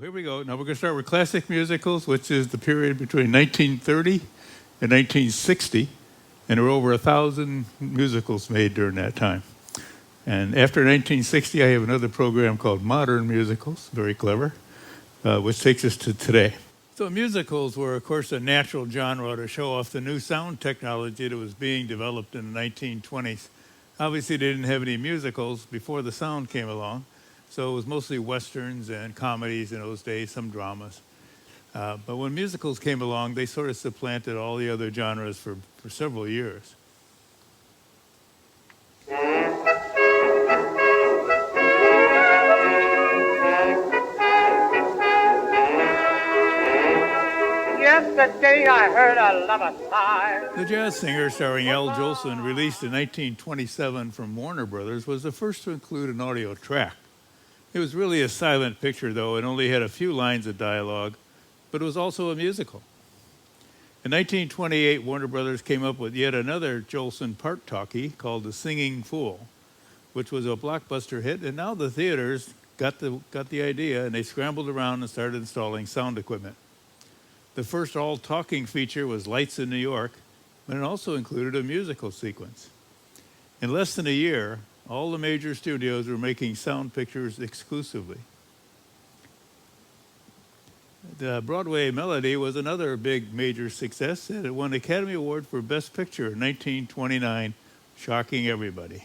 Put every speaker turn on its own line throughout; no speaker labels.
Here we go. Now we're going to start with classic musicals, which is the period between 1930 and 1960. And there were over 1,000 musicals made during that time. And after 1960, I have another program called Modern Musicals, very clever, which takes us to today. So musicals were, of course, a natural genre to show off the new sound technology that was being developed in the 1920s. Obviously, they didn't have any musicals before the sound came along, so it was mostly westerns and comedies in those days, some dramas. But when musicals came along, they sort of supplanted all the other genres for several years.
Yesterday I heard a lover sigh.
The Jazz Singer, starring Al Jolson, released in 1927 from Warner Brothers, was the first to include an audio track. It was really a silent picture, though, and only had a few lines of dialogue, but it was also a musical. In 1928, Warner Brothers came up with yet another Jolson part talkie called The Singing Fool, which was a blockbuster hit, and now the theaters got the idea, and they scrambled around and started installing sound equipment. The first all-talking feature was Lights in New York, but it also included a musical sequence. In less than a year, all the major studios were making sound pictures exclusively. The Broadway Melody was another big major success, and it won the Academy Award for Best Picture in 1929, shocking everybody.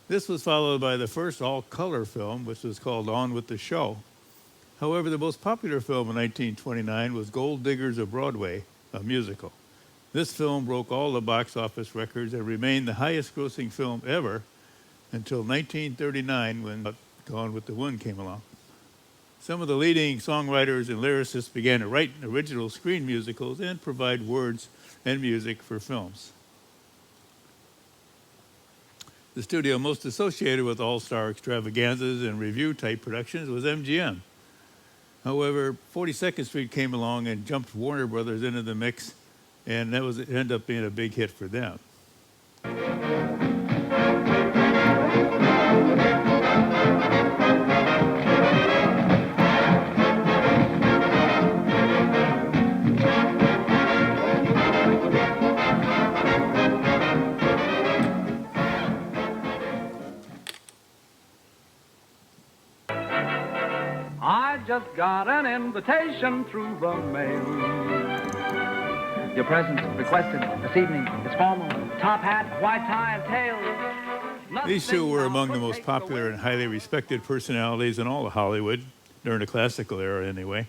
This was followed by the first all-color film, which was called On with the Show. However, the most popular film in 1929 was Gold Diggers of Broadway, a musical. This film broke all the box office records and remained the highest-grossing film ever until 1939 when Gone with the Wind came along. Some of the leading songwriters and lyricists began to write original screen musicals and provide words and music for films. The studio most associated with all-star extravaganzas and review-type productions was MGM. However, 42nd Street came along and jumped Warner Brothers into the mix, and it ended up being a big hit for them.
I just got an invitation through the mail. Your presence requested this evening is formal. Top hat, white tie, and tail.
These two were among the most popular and highly respected personalities in all of Hollywood, during the classical era anyway.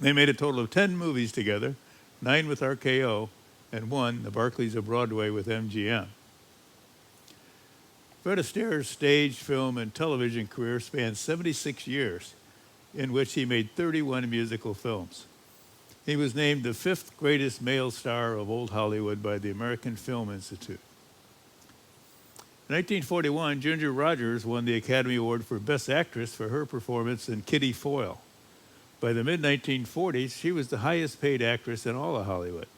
They made a total of 10 movies together, 9 with RKO, and 1, The Barclays of Broadway, with MGM. Fred Astaire's stage, film, and television career spanned 76 years, in which he made 31 musical films. He was named the 5th greatest male star of old Hollywood by the American Film Institute. In 1941, Ginger Rogers won the Academy Award for Best Actress for her performance in Kitty Foyle. By the mid-1940s, she was the highest paid actress in all of Hollywood.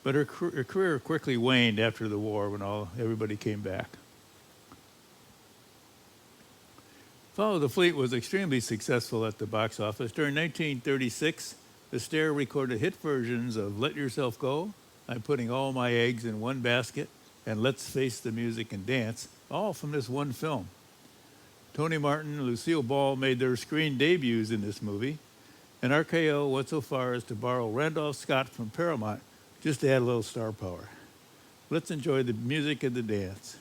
But her career quickly waned after the war when everybody came back. Follow the Fleet was extremely successful at the box office. During 1936, Astaire recorded hit versions of Let Yourself Go, I'm Putting All My Eggs in One Basket, and Let's Face the Music and Dance, all from this one film. Tony Martin and Lucille Ball made their screen debuts in this movie, and RKO went so far as to borrow Randolph Scott from Paramount just to add a little star power. Let's enjoy the music and the dance.